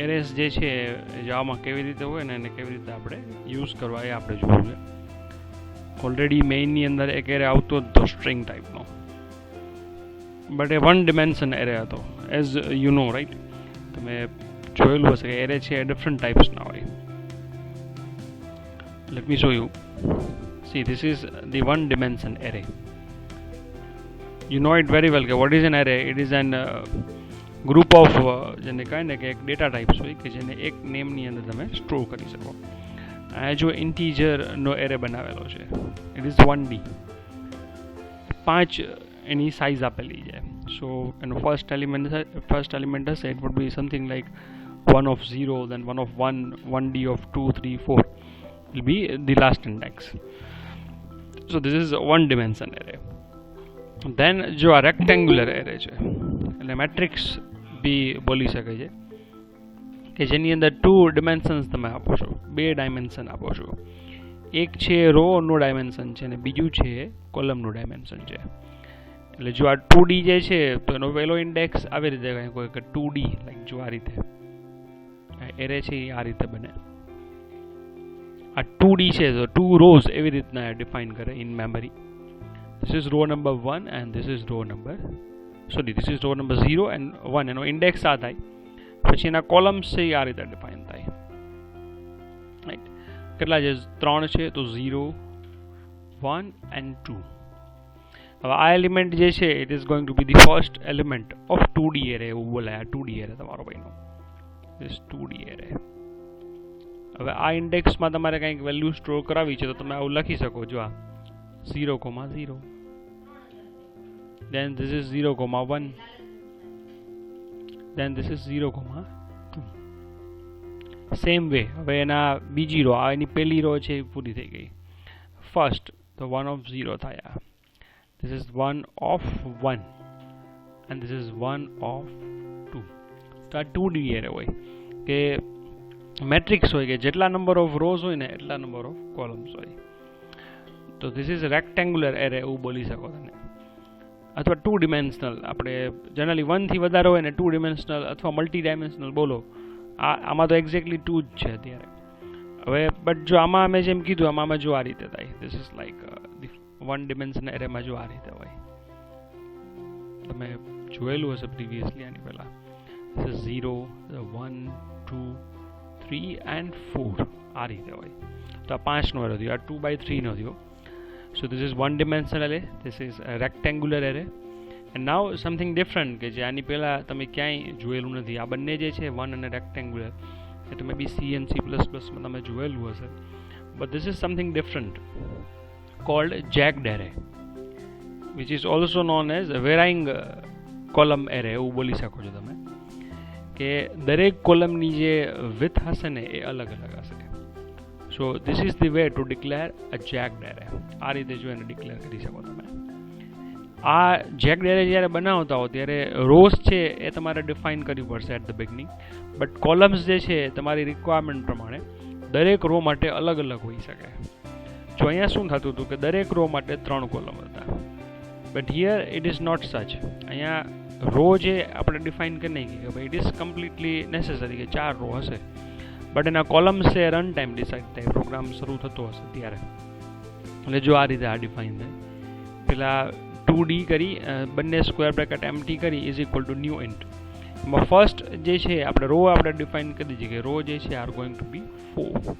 એરેસ જે છે જાવામાં કેવી રીતે હોય ને એને કેવી રીતે આપણે યુઝ કરવા એ આપણે જોવું છે. ઓલરેડી મેઇનની અંદર એક એરે આવતો જ હતો સ્ટ્રિંગ ટાઈપનો, બટ એ 1 dimension એરે હતો. એઝ યુ નો રાઈટ, તમે જોયેલું હશે કે એરે છે એ ડિફરન્ટ ટાઈપ્સના હોય. Let me show you. See, this is the 1 dimension array. You know it very well કે what is an array? It is an group of જેને કહે ને કે એક ડેટા ટાઈપ્સ હોય કે જેને એક નેમની અંદર તમે સ્ટોર કરી શકો. આ જો ઇન્ટીજરનો એરે બનાવેલો છે, it is 1D. 5 any size આપેલી છે. સો એનો ફર્સ્ટ એલિમેન્ટ હશે, it would be something like 1 of 0, then 1 of 1, 1D of 2, 3, 4 will be the last index. So this is a 1 dimension array. Then જો આ રેક્ટેંગ્યુલર એરે છે એટલે matrix બી બોલી શકે છે કે જેની અંદર 2 dimensions તમે આપો છો, 2 ડાયમેન્શન આપો છો. એક છે રોનું ડાયમેન્શન છે અને બીજું છે કોલમનું ડાયમેન્શન છે. એટલે જો આ 2D જે છે તો એનો પહેલો ઇન્ડેક્સ આવી રીતે કંઈક હોય કે 2D, લાઈક જો આ રીતે એરે છે એ આ રીતે બને. આ 2D છે તો 2 rows એવી રીતના ડિફાઇન કરે in memory. This is row number 1 and this is row number 0 and 1. એનો ઇન્ડેક્સ આ થાય, પછી એના કોલમ્સ છે એ આ રીતે ડિફાઇન થાય. રાઈટ, કેટલા છે? 3 છે તો 0, 1 and 2. હવે આ એલિમેન્ટ જે છે it is going to B the first element of 2D array, એવું બોલાય. આ 2D એરે તમારો ભાઈનો ધીસ 2D એરે. હવે આ ઇન્ડેક્સમાં તમારે કંઈક વેલ્યુ સ્ટોર કરાવી છે તો તમે આવું લખી શકો. જો આ 0,0, then this is 0,1, then this is 0,2. Same way હવે એના બીજી રો, આ એની પહેલી રો છે એ પૂરી થઈ ગઈ. ફર્સ્ટ તો 1 of 0 થયા, this is 1 of 1 and this is 1 of 2. તો આ 2D એરે હોય કે મેટ્રિક્સ હોય કે જેટલા નંબર ઓફ રોઝ હોય ને એટલા નંબર ઓફ કોલમ્સ હોય. તો ધીસ ઇઝ રેક્ટેંગ્યુલર એરે એવું બોલી શકો તમે. અથવા 2 dimensional, આપણે જનરલી 1 થી વધારે હોય ને 2 dimensional અથવા મલ્ટી ડાયમેન્શનલ બોલો. આમાં તો એક્ઝેક્ટલી 2 જ છે અત્યારે. હવે બટ જો આમાં અમે જેમ કીધું આમાં જો આ રીતે થાય, ધીસ ઇઝ લાઈક 1 dimension એરેમાં જો આ રીતે હોય. તમે જોયેલું હશે પ્રીવિયસલી આની પહેલાં. ધીસ ઇઝ 0, 1, 2, 3 and 4 આ રીતે હોય. તો આ 5નો એરે થયો, આ 2/3 નો થયો. So this is 1 dimensional array, this is a rectangular array. And now something different કે જે આની પહેલા તમે ક્યાંય જોયેલું નથી. આ બંને જે છે 1 અને રેક્ટેંગ્યુલર એ તમે બી C and C++ માં તમે જોયેલું હશે. But this is something different called jagged array, which is also known as a varying column array એવું બોલી શકો છો તમે કે દરેક કોલમની જે width હશે ને એ અલગ અલગ હશે. So this is the way to declare a jagged array. આ રીતે જો એને ડિક્લેર કરી શકો તમે. આ jagged array જ્યારે બનાવતા હો ત્યારે રોઝ છે એ તમારે ડિફાઇન કરવી પડશે at the beginning, but columns જે છે તમારી રિક્વાયરમેન્ટ પ્રમાણે દરેક રો માટે અલગ અલગ હોઈ શકે. જો અહીંયા શું થતું હતું કે દરેક રો માટે 3 કોલમ હતા, but here it is not such. અહીંયા રો જે આપણે ડિફાઇન કરી નાખી કે ભાઈ ઇટ ઇઝ કમ્પ્લીટલી નેસેસરી કે 4 રો હશે, બટ એના કોલમ્સ છે રન ટાઈમ ડિસાઇડ થાય, પ્રોગ્રામ શરૂ થતો હશે ત્યારે. એટલે જો આ રીતે આ ડિફાઇન થાય, પેલા 2D કરી બંને સ્ક્વેર બ્રેકેટ એમ્પ્ટી કરી is equal to new int. એમાં ફર્સ્ટ જે છે આપણે રો આપણે ડિફાઇન કરી દીધી કે રો જે છે are going to be 4,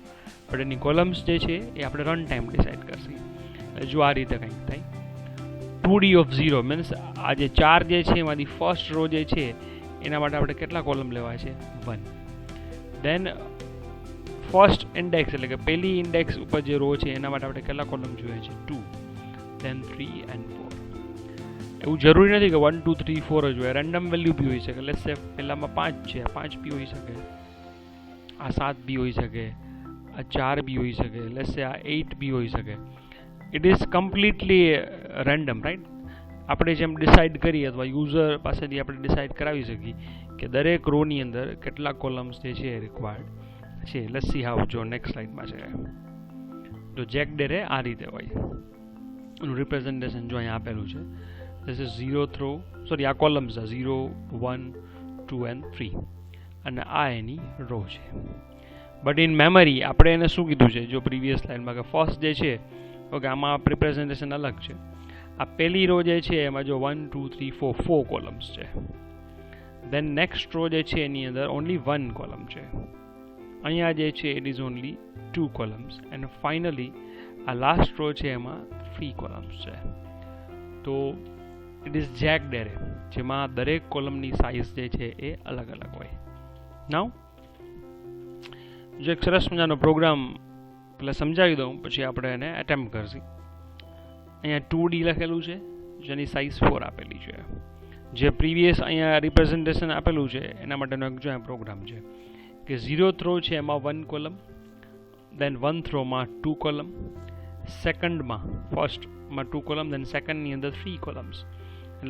but એની કોલમ્સ જે છે એ આપણે રન ટાઈમ ડિસાઇડ કરશે. જો આ રીતે કંઈક થાય. 2D of 0 મીન્સ આ જે 4 જે છે એમાંથી ફર્સ્ટ રો જે છે એના માટે આપણે કેટલા કોલમ લેવા છે? 1. દેન ફર્સ્ટ ઇન્ડેક્સ એટલે કે પહેલી ઇન્ડેક્સ ઉપર જે રો છે એના માટે આપણે કેટલા કોલમ જોઈએ છે? 2. દેન 3 and 4. એવું જરૂરી નથી કે 1, 2, 3, 4 જ હોય, રેન્ડમ વેલ્યુ બી હોઈ શકે. લેટ્સ સે પહેલામાં 5 છે, 5 બી હોઈ શકે, આ 7 બી હોઈ શકે, આ 4 બી હોઈ શકે, લેટ્સ સે આ 8 બી હોઈ શકે. It is completely random, right? આપણે જેમ ડિસાઇડ કરીએ અથવા યુઝર પાસેથી આપણે ડિસાઇડ કરાવી શકીએ કે દરેક રોની અંદર કેટલા કોલમ્સ જે છે રિક્વાયર્ડ છે. Let's see how. જો નેક્સ્ટ સ્લાઇડમાં છે તો jagged array આ રીતે હોય. એનું રિપ્રેઝન્ટેશન જો અહીંયા આપેલું છે. This is 0 through, sorry, આ કોલમ્સ છે 0, 1, 2 and 3. અને આ એની રો છે. બટ ઇન મેમરી આપણે એને શું કીધું છે, જો પ્રીવિયસ લાઇનમાં કે ફર્સ્ટ જે છે, ઓકે આમાં રિપ્રેઝન્ટેશન અલગ છે. આ પહેલી રો જે છે એમાં જો 1 2 3 4 4 કોલમ્સ છે. દેન નેક્સ્ટ રો જે છે એની અંદર ઓનલી 1 કોલમ છે. અહીંયા જે છે it is only 2 columns and finally આ લાસ્ટ રો છે એમાં 3 કોલમ્સ છે. તો ઇટ ઇઝ જેક્ડ એરે, જેમાં દરેક કોલમની સાઇઝ જે છે એ અલગ અલગ હોય. નાઉ જો એક સરસ મજાનો પ્રોગ્રામ પહેલાં સમજાવી દઉં, પછી આપણે એને એટેમ્પ્ટ કરશું. અહીંયા 2D લખેલું છે જેની સાઇઝ 4 આપેલી છે. જે પ્રીવિયસ અહીંયા રિપ્રેઝન્ટેશન આપેલું છે એના માટેનો એક જો પ્રોગ્રામ છે કે 0th રો છે એમાં 1 કોલમ, દેન 1th રોમાં 2 કોલમ, સેકન્ડમાં ફર્સ્ટમાં 2 કોલમ, દેન સેકન્ડની અંદર 3 કોલમ્સ,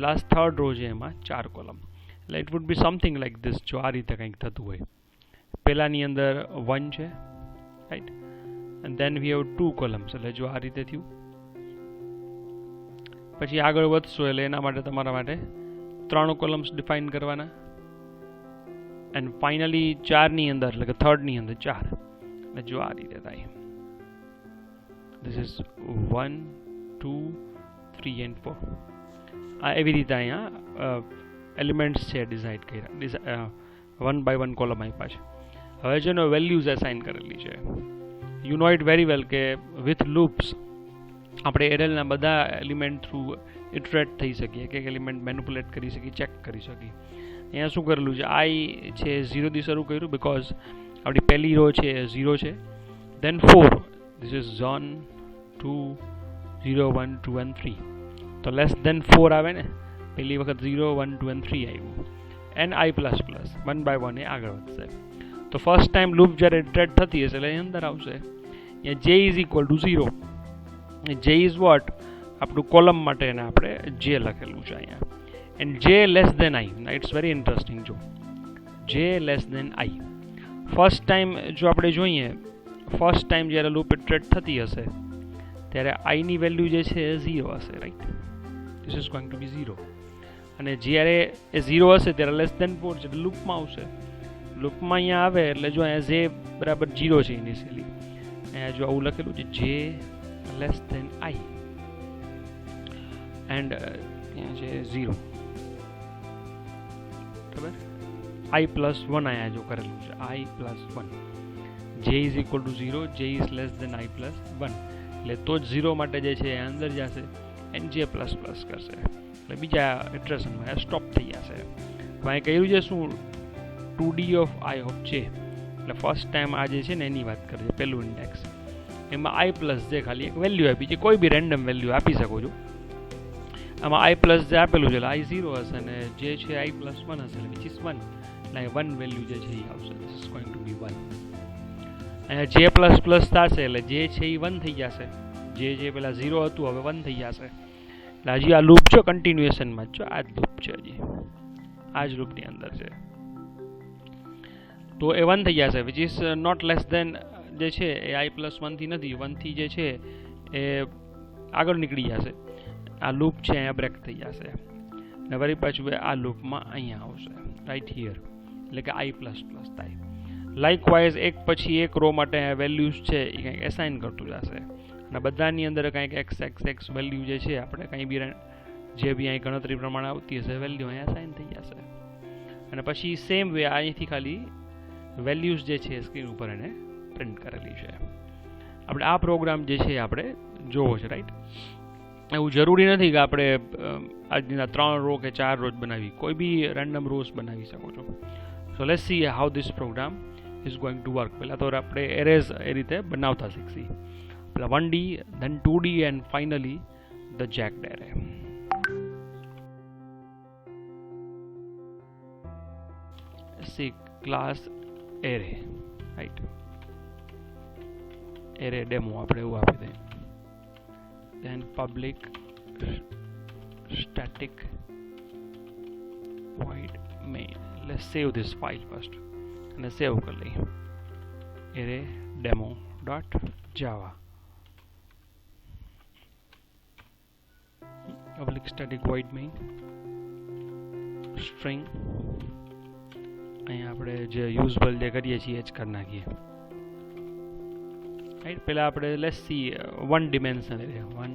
લાસ્ટ થર્ડ રો છે એમાં 4 કોલમ. એટલે it would be something like this. જો આ રીતે કંઈક થતું હોય, પહેલાની અંદર 1 છે, right, and then we have 2 columns. એટલે જો આ રીતે થયું. પછી આગળ વધશો એટલે એના માટે તમારા માટે 3 કોલમ્સ ડિફાઇન કરવાના, એન્ડ ફાઇનલી 4ની અંદર એટલે કે થર્ડની અંદર 4. એટલે જો આ રીતે થાય. This is 1 2 3 and 4. આ એવી રીતે અહીંયા એલિમેન્ટ્સ છે ડિસાઇડ કર્યા, 1 બાય 1 કોલમ આપ્યા છે. હવે જેનો વેલ્યુઝ એસાઇન કરેલી છે, you know it very well કે વિથ લૂપ્સ આપણે એરેના બધા એલિમેન્ટ થ્રુ ઇટરેટ થઈ શકીએ, કે એલિમેન્ટ મેનિપ્યુલેટ કરી શકીએ, ચેક કરી શકીએ. અહીંયા શું કરેલું છે, આઈ છે 0 થી શરૂ કર્યું બિકોઝ આપણી પહેલી રો છે 0 છે, દેન 4, ધીસ ઇઝ 1 2 0 1 2 and 3. તો લેસ દેન 4 આવે ને, પહેલી વખત 0 1 2 and 3 આવ્યું, એન્ડ i++ 1 બાય 1 એ આગળ વધશે. તો ફર્સ્ટ ટાઈમ લૂપ જ્યારે ઇટરેટ થતી હશે એટલે એની અંદર આવશે અહીંયા j is equal to 0. j is what, આપણું કોલમ માટે એને આપણે j લખેલું છે અહીંયા, and j less than i. It's very interesting. જો j less than i first time જો આપણે જોઈએ, ફર્સ્ટ ટાઈમ જ્યારે લૂપ ઇટરેટ થતી હશે ત્યારે i ની વેલ્યુ જે છે એ 0 હશે, right. This is going to be 0. અને જ્યારે એ 0 હશે ત્યારે લેસ દેન 4 છે એટલે લૂપમાં આવશે. લૂપમાં અહીંયા આવે એટલે જો અહીંયા j બરાબર 0 છે ઇનિશિયલી, અહીંયા જો આવું લખેલું છે j less than i, and અહીંયા છે 0, બરાબર. i+1 અહીંયા જો કરેલું છે, i+1. j is equal to 0, j is less than i+1. એટલે તો જ 0 માટે જે છે એ અંદર જશે, એન્ડ j++ કરશે, એટલે બીજા ઇટરેશનમાં સ્ટોપ થઈ જશે. અહીં કહ્યું છે શું, 2D of i of j. એટલે ફર્સ્ટ ટાઈમ આ જે છે ને એની વાત કરે છે, પહેલું ઇન્ડેક્સ. એમાં i+j ખાલી એક વેલ્યુ આપી છે, કોઈ બી રેન્ડમ વેલ્યુ આપી શકો છો. આમાં i+j આપેલું છે એટલે i 0 હશે, અને j છે i+1 હશે એટલે વિચ ઇઝ 1. એટલે 1 વેલ્યુ જે છે એ આવશે, ધીસ ઇઝ ગોઈંગ ટુ બી 1. અહીંયા j++ થશે એટલે j છે એ 1 થઈ જશે, j જે પેલા 0 હતું હવે 1 થઈ જશે. એટલે હજી આ લૂપ છો કન્ટિન્યુએશનમાં જ છો, આ જ લૂપ છે, હજી આ જ લૂપની અંદર છે. તો એ 1 થઈ જશે, which is not less than જે છે એ i+1 થી નથી, 1 થી જે છે એ આગળ નીકળી જશે. આ લૂપ છે અહીંયા બ્રેક થઈ જશે, અને વળી પાછું આ લૂપમાં અહીંયા આવશે, રાઈટ હિયર. એટલે કે i++ થાય. લાઇકવાઇઝ એક પછી એક રો માટે વેલ્યુઝ છે એ કંઈક એસાઇન કરતું જશે, અને બધાની અંદર કંઈક x વેલ્યુ જે છે આપણે કંઈ બી જે બી અહીં ગણતરી પ્રમાણે આવતી હશે વેલ્યુ અહીંયા એસાઇન થઈ જશે. અને પછી સેમ વે અહીંથી ખાલી વેલ્યુઝ જે છે સ્ક્રીન ઉપર એને પ્રિન્ટ કરેલી છે. આપણે આ પ્રોગ્રામ જે છે આપણે જોવો છે, રાઈટ. એવું જરૂરી નથી કે આપણે આજના 3 રો કે 4 રો બનાવી, કોઈ બી રેન્ડમ રોઝ બનાવી શકો છો. So let's see how this program is going to work. પહેલાં તો આપણે એરેઝ એ રીતે બનાવતા શીખશી. પહેલાં 1D, then 2D, and finally the jagged array. C class array, right. Array demo આપણે એવું આપી દઈએ. then public static void main. Let's save this file first and save कर ली array demo.java. public static void main string અહીંયા આપણે જે useful જે કરીએ છીએ એ જ કરી નાખીએ. રાઈટ, પહેલાં આપણે let's see one dimensional array, one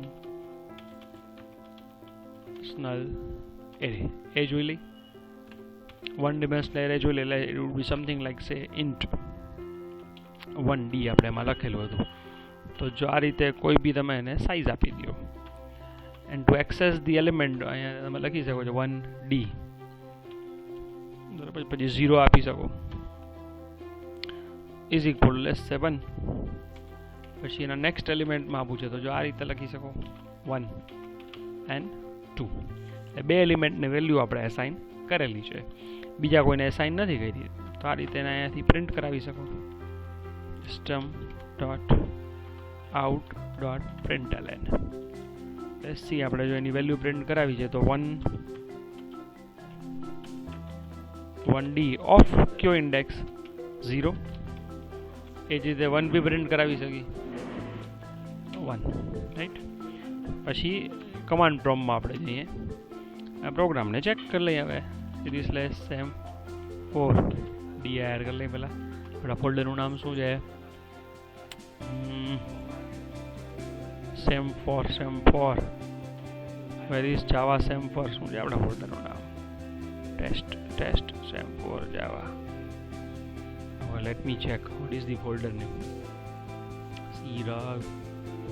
dimensional array એ જોઈ લઈ. વન ડિમેન્શનલ એરે જોઈ લે એટલે it would be something like say int 1D આપણે એમાં લખેલું હતું. તો જો આ રીતે કોઈ બી તમે એને સાઇઝ આપી દો, and two access the element અહીંયા તમે લખી શકો છો 1D, પછી 0 આપી શકો, ઇઝ ઇક્વલ લેસ 7. પછી એના નેક્સ્ટ એલિમેન્ટમાં આપવું છે તો જો આ રીતે લખી શકો 1 એન્ડ 2. એ બે એલિમેન્ટને વેલ્યુ આપણે એસાઇન કરેલી છે, બીજા કોઈને એસાઇન નથી કરી. તો આ રીતે એને અહીંયાથી પ્રિન્ટ કરાવી શકો, system.out.println. લેટ્સ સી આપણે જો એની વેલ્યુ પ્રિન્ટ કરાવી છે તો 1D ઓફ કયો ઇન્ડેક્સ 0. એ જ રીતે 1 બી પ્રિન્ટ કરાવી શકી 1. રાઈટ, પછી કમાન્ડ પ્રોમ્પ્ટમાં આપણે જઈએ, આ પ્રોગ્રામને ચેક કરી લઈએ. હવે સીધી સ્લેશ sem4 dir કરી લઈએ. પહેલાં આપણા ફોલ્ડરનું નામ શું છે? sem4 where is Java sem4 શું છે આપણા ફોલ્ડરનું નામ? ટેસ્ટ sem4 જાવા. હવે let me check what is the folder name.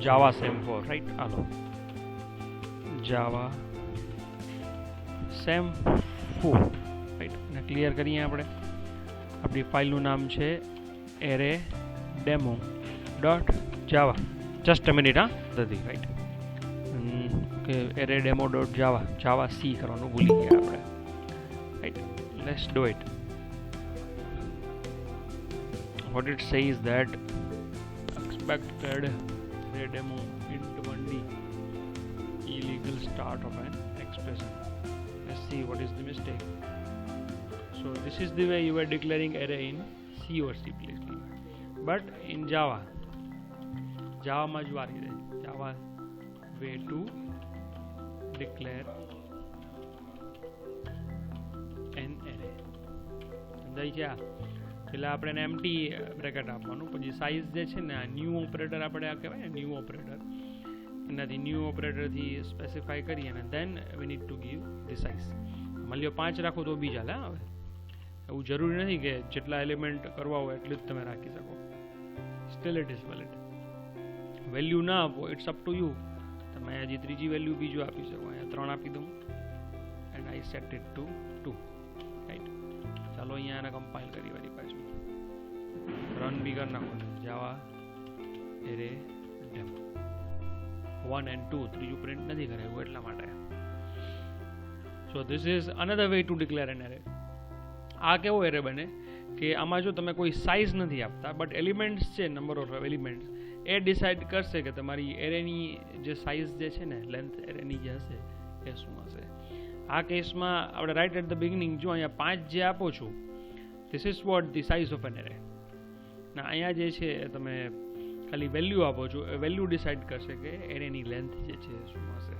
Java sem4 right. Hello Java sem4 right, અને ક્લિયર કરીએ. આપણે આપણી ફાઇલનું નામ છે array demo dot Java. Just a minute, હા દધી રાઈટ, કે એરે ડેમો ડોટ જાવા, જાવા સી કરવાનું ભૂલી ગયા આપણે. Right, let's do it. what it says that expected array demo int 1D illegal start of an expression. Let's see what is the mistake. So this is the way you are declaring array in C or C++, but in Java માં જ વારી દે. Java way to declare an array. સમજાય છે? પેલા આપણે એને empty bracket આપવાનું, પછી સાઇઝ જે છે ને આ ન્યૂ ઓપરેટર આપણે આ કહેવાય ને ન્યૂ ઓપરેટર, એનાથી ન્યૂ ઓપરેટરથી સ્પેસિફાઈ કરી અને then we need to give the size. માની લો 5 રાખો તો બી ચાલે. હવે એવું જરૂરી નથી કે જેટલા એલિમેન્ટ કરવા હોય એટલું જ તમે રાખી શકો. Steel it is valid. Value ના આપો, ઇટ્સ અપ ટુ યુ. તમે હજી ત્રીજી વેલ્યુ બીજું આપી શકો. અહીંયા 3 આપી દઉં and I set it to 2. Right, ચાલો અહીંયા એને કમ્પાઇલ કરી વાળી પાછું રન બી કરી નાખો. જાવા એરે ડેમો 1 and 2, ત્રીજું પ્રિન્ટ નથી કરાયું એટલા માટે. So this is another way to declare an array. આ કેવો એરે બને કે આમાં જો તમે કોઈ સાઇઝ નથી આપતા, બટ એલિમેન્ટ્સ છે, number of elements A decide કરશે કે તમારી એરેની જે સાઇઝ જે છે ને, લેન્થ એરેની જે હશે એ શું હશે. આ કેસમાં આપણે રાઇટ એટ ધ બિગિનિંગ જો અહીંયા 5 જે આપો છો, this is what the size of an array. ના અહીંયા જે છે તમે ખાલી વેલ્યુ આપો છો, એ વેલ્યુ ડિસાઇડ કરશે કે એરેની લેન્થ જે છે શું હશે.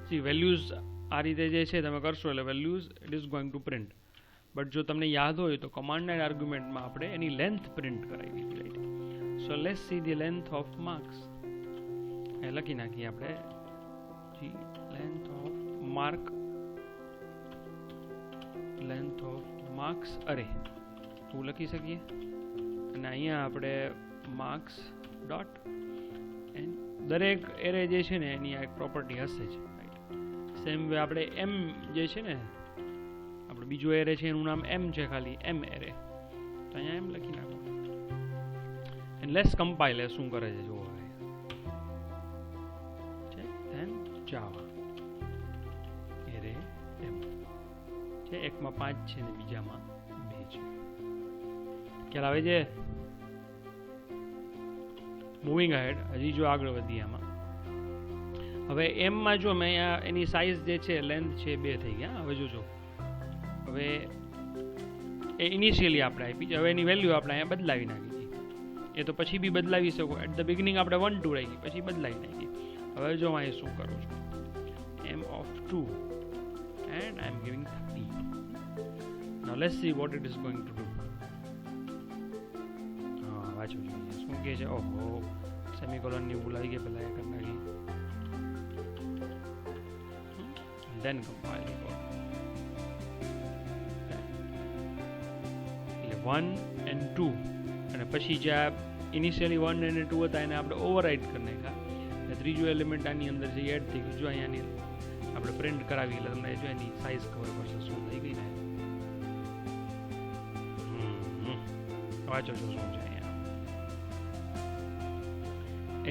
સી વેલ્યુઝ આ રીતે જે છે તમે કરશો એટલે values it is going to print. But જો તમને યાદ હોય તો કમાન્ડ એન્ડ આર્ગ્યુમેન્ટમાં આપણે એની લેન્થ પ્રિન્ટ કરાવી હતી. Right, so let's see the length of marks. એ લખી નાખીએ આપણે જી લેન્થ ઓફ માર્ક્સ અરે એવું લખી શકીએ. અને અહીંયા આપણે માર્ક્સ ડોટ એન્ડ દરેક એરે જે છે ને એની આ એક પ્રોપર્ટી હશે જ. રાઈટ, સેમ વે આપણે એમ જે છે ને આપણે બીજો એરે છે એનું નામ એમ છે, ખાલી એમ એરે, તો અહીંયા એમ લખી નાખો. એન્ડ લેટ્સ કમ્પાઇલ એ શું કરે છે જુઓ. ધેન જાવા એરે ડેમો છે, એકમાં 5 છે ને બીજામાં 2 છે. ખ્યાલ આવે છે? મૂવિંગ અહેડ, હજી જો આગળ વધીએ આમાં. હવે એમમાં જો મેં અહીંયા એની સાઇઝ જે છે લેન્થ છે 2 થઈ ગયા. હવે જોજો, હવે એ ઇનિશિયલી આપણે આપી છે, હવે એની વેલ્યુ આપણે અહીંયા બદલાવી નાખી છે. એ તો પછી બી બદલાવી શકો. એટ ધ બિગિનિંગ આપણે 1 2 રાખી, પછી બદલાવી નાખી. હવે જો અહીં શું કરું છું, m of 2 and I am giving 30. Now let's see what it is going to do. હા વાંચો જોઈએ શું કહે છે. ઓહો સેમિકોલનની બોલાવી ગઈ પહેલાં એ કરી નાખી. Then compile the code. એટલે 1 and 2 અને પછી જે ઇનિશિયલી 1 અને 2 હતા એને આપણે ઓવરરાઇડ કરી નાખ્યા. અને ત્રીજું એલિમેન્ટ આની અંદર જે એડ થઈ ગયું જો અહીંયાની આપણે પ્રિન્ટ કરાવી એટલે તમને જો એની સાઇઝ ખબર પડશે શું થઈ ગઈ ને. વાંચો છો શું છે અહીંયા.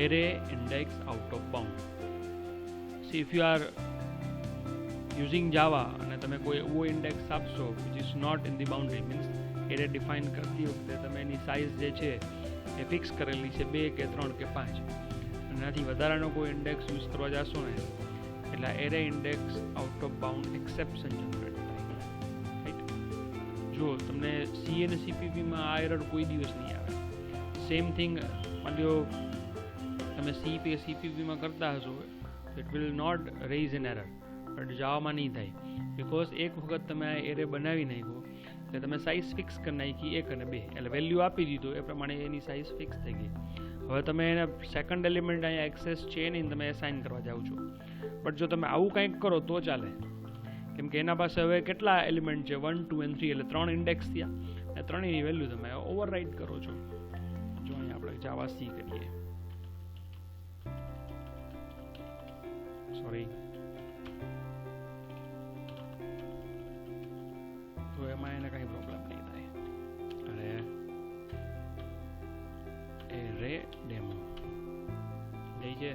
Array index out of bound. See if you are using Java અને તમે કોઈ એવો ઇન્ડેક્સ આપશો which is not in the boundary means array define કરતી વખતે તમે એની સાઇઝ જે છે એ ફિક્સ કરેલી છે 2 કે 3 કે 5 એનાથી વધારાનો કોઈ ઇન્ડેક્સ યુઝ કરવા જશો ને એટલે array index out of bound exception generate થાય. રાઈટ. જો તમને સી અને સીપીપીમાં આ એરર કોઈ દિવસ નહીં આવે. સેમ થિંગ માની લો તમે સીપીપીમાં કરતા હશો it will not raise an error but જાવામાં નહીં થાય બિકોઝ એક વખત તમે આ એરે બનાવી નાખ્યો એટલે તમે સાઇઝ ફિક્સ કરી નાખી 1 અને 2 એટલે વેલ્યુ આપી દીધો એ પ્રમાણે એની સાઇઝ ફિક્સ થઈ ગઈ. હવે તમે એને સેકન્ડ એલિમેન્ટ અહીંયા એક્સેસ છે નહીં તમે એસાઇન કરવા જાઓ છો બટ જો તમે આવું કંઈક કરો તો ચાલે કેમ કે એના પાસે હવે કેટલા એલિમેન્ટ છે 1 2 અને 3 એટલે 3 ઇન્ડેક્સ થયા અને ત્રણેયની વેલ્યુ તમે ઓવરરાઇડ કરો છો. જો અહીંયા આપણે જાવા સી કરીએ સોરી તો એમાં એને કંઈ પ્રોબ્લેમ નહીં થાય. અને એરે ડેમો થઈ છે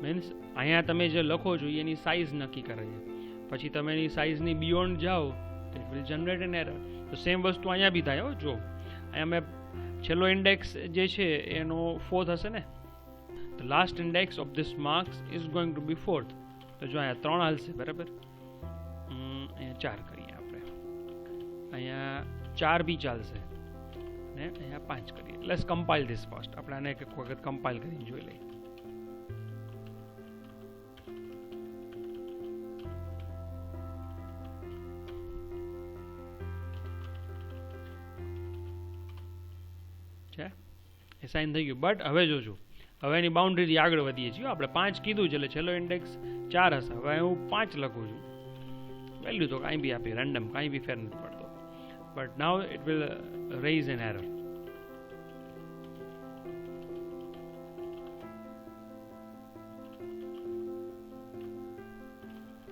મીન્સ અહીંયા તમે જે લખો છો એની સાઇઝ નક્કી કરે છે પછી તમે એની સાઇઝની બિયોન્ડ જાઓ તો it will generate an error. તો સેમ વસ્તુ અહીંયા બી થાય. જો અહીંયા મેં છેલ્લો ઇન્ડેક્સ જે છે એનો 4th હશે ને the last index of this marks is going to be 4th. તો જો અહીંયા 3 હાલશે બરાબર. અહીંયા 4 કરીએ આપણે અહીંયા 4 બી ચાલશે ને અહીંયા 5 કરીએ. Let's compile this first. આપણે આને એક વખત કમ્પાઇલ કરીને જોઈ લઈએ. છે એ સાઇન થઈ ગયું બટ હવે જોજો હવે એની બાઉન્ડ્રીથી આગળ વધીએ છીએ. આપણે 5 કીધું છે એટલે છેલ્લો ઇન્ડેક્સ 4 હશે. હવે હું 5 લખું છું વેલ્યુ તો કાંઈ બી આપી રેન્ડમ કાંઈ બી ફેર નથી પડતો but now it will raise an error.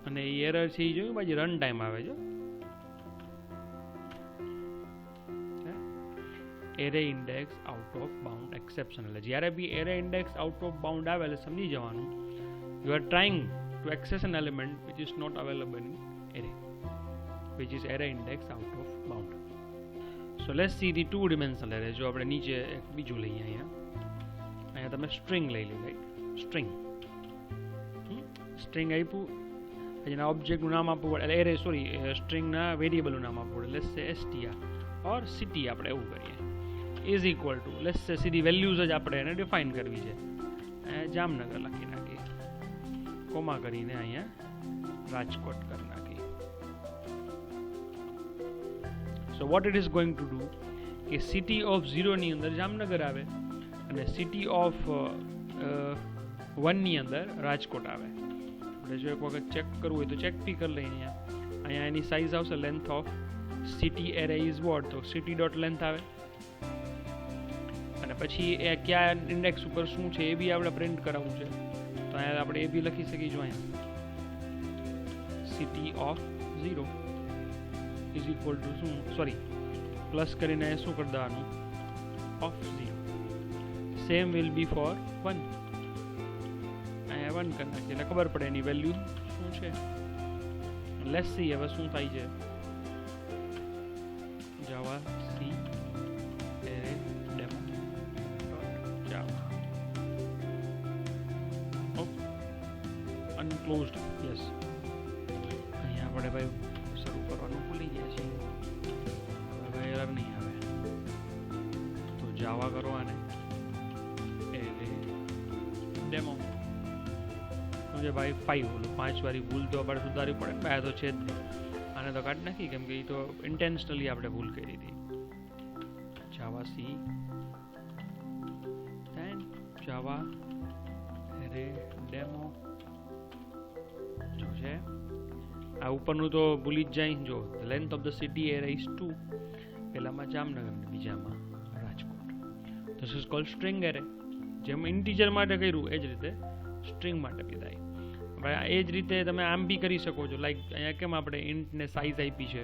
અને એ એરર છે એ જોયું પછી રન ટાઈમ આવે છે array index out of bound exception. એટલે જ્યારે બી array index out of bound આવે એટલે સમજી જવાનું you are trying to access an element which is not available in array which is array index out of bound. So let's see the 2 dimensional array. જો આપણે નીચે એક બીજું લઈએ અહીંયા તમે સ્ટ્રિંગ લઈ લો રાઈટ. સ્ટ્રિંગ આપ્યું એના ઓબ્જેક્ટનું નામ આપવું પડે એટલે એરે સોરી સ્ટ્રિંગના વેરિયેબલનું નામ આપવું પડે. લેટ્સ સે str ઓર સિટી આપણે એવું કરીએ ઇઝ ઇક્વલ ટુ લેટ્સ સે સીધી વેલ્યુઝ જ આપણે એને ડિફાઇન કરવી છે. જામનગર લખી નાખી કોમા કરીને અહીંયા રાજકોટ કરી નાખી. So what it is going to do કે સિટી ઓફ 0 ની અંદર જામનગર આવે અને સિટી ઓફ 1 ની અંદર રાજકોટ આવે. આપણે જો એક વખત ચેક કરવું હોય તો ચેક બી કરી લઈએ. અહીંયા એની સાઇઝ આવશે length of city array is what તો સિટી ડોટ લેન્થ આવે અને પછી એ કયા ઇન્ડેક્સ ઉપર શું છે એ બી આપણે પ્રિન્ટ કરાવવું છે તો અહીંયા આપણે એ બી લખી શકીએ. જો અહીંયા city of 0 is equal to શું સોરી પ્લસ કરીને શું કરી દેવાનું of 0. Same will be for 1 અહીંયા 1 કરી નાખીએ એટલે ખબર પડે એની વેલ્યુ શું છે. લેટ્સ સી હવે શું થાય છે. Java C array demo Java unclosed yes અહીંયા આપણે ભાઈ શરૂ કરવાનું ભૂલી ગયા છીએ હવે એરર નહીં આવે તો જાવા કરો આને array demo સમજે ભાઈ 5 બોલો 5 વારી ભૂલ તો આપણે સુધારવી પડે ને આ તો છે જ નહીં. આને તો કાઢી નાખી કેમ કે એ તો ઇન્ટેન્શનલી આપણે ભૂલ કરી હતી. જાવા સી then જાવા એરે ડેમો જો છે આ ઉપરનું તો ભૂલી જ જાય. જો length of the city array is 2, પહેલામાં જામનગર ને બીજામાં Rajkot. This is called string array. જેમ ઇન્ટીજર માટે કર્યું એ જ રીતે સ્ટ્રિંગ માટે બી થાય. હવે એ જ રીતે તમે આમ બી કરી શકો છો. લાઈક અહીંયા કેમ આપણે ઇન્ટને સાઇઝ આપી છે,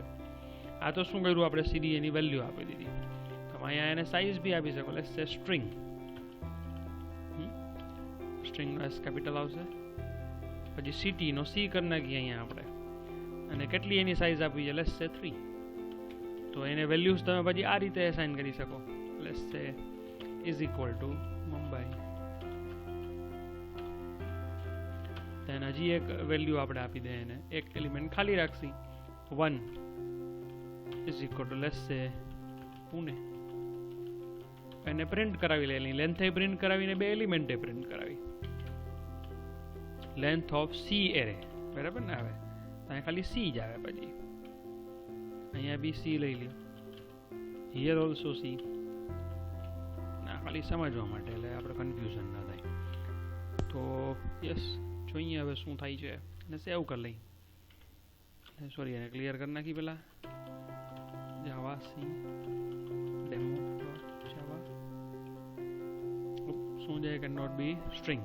આ તો શું કર્યું આપણે સીધી એની વેલ્યુ આપી દીધી. તમે અહીંયા એને સાઇઝ બી આપી શકો. લેટ્સ સે સ્ટ્રિંગ, સ્ટ્રિંગ એસ કેપિટલ આવશે, પછી સિટીનો સી કરી નાખીએ અહીંયા આપણે, અને કેટલી એની સાઇઝ આપી છે લેટ્સ સે 3. તો એને વેલ્યુઝ તમે પછી આ રીતે એસાઇન કરી શકો. લેટ્સ સે is equal two Mumbai. then હજી એક વેલ્યુ આપણે આપી દે, એને એક એલિમેન્ટ ખાલી રાખશી 1 ઇઝ ઇક્વલ ટુ લેટ્સ સે પુણે. એને પ્રિન્ટ કરાવી લે, એની લેન્થ પ્રિન્ટ કરાવીને બે એલિમેન્ટ પ્રિન્ટ કરાવી. લેન્થ ઓફ સી એરે, બરાબર ને? આવે ત્યાં ખાલી સી જ આવે, પછી અહીંયા બી સી લઈ લ્યો, હિયર ઓલ્સો સી. ના, ખાલી સમજવા માટે, એટલે આપણે કન્ફ્યુઝન ના થાય. તો યસ, જોઈએ હવે શું થાય છે. અને સેવ કરી લઈ. સોરી, એને ક્લિયર કરી નાખી પેલા. Java C demo Java. શું છે કે not be string.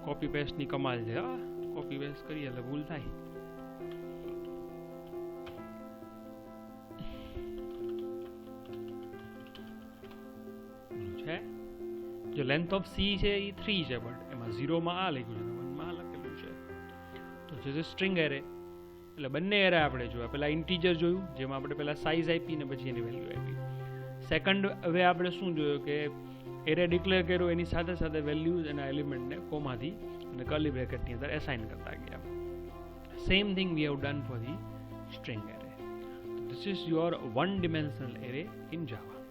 Copy paste ની કમાલ છે. હા, કોપી પેસ્ટ કરીએ એટલે ભૂલ થાય. છે જો લેન્થ ઓફ સી છે એ 3 છે, બટ એમાં 0 માં આ લખ્યું છે, 1 માં આ લખેલું છે. તો જે સ્ટ્રિંગ એરે એટલે બંને એરે આપણે જોયા. પેલા ઇન્ટીજર જોયું જેમાં આપણે પેલા સાઇઝ આપી ને પછી એની વેલ્યુ આપી. સેકન્ડ હવે આપણે શું જોયું કે એરે ડિક્લેર કર્યો, એની સાથે સાથે વેલ્યુઝ એના એલિમેન્ટને કોમાથી અને કર્લી બ્રેકેટની અંદર એસાઇન કરતા ગયા. Same thing we have done for the string array. This is your 1 dimensional array in Java.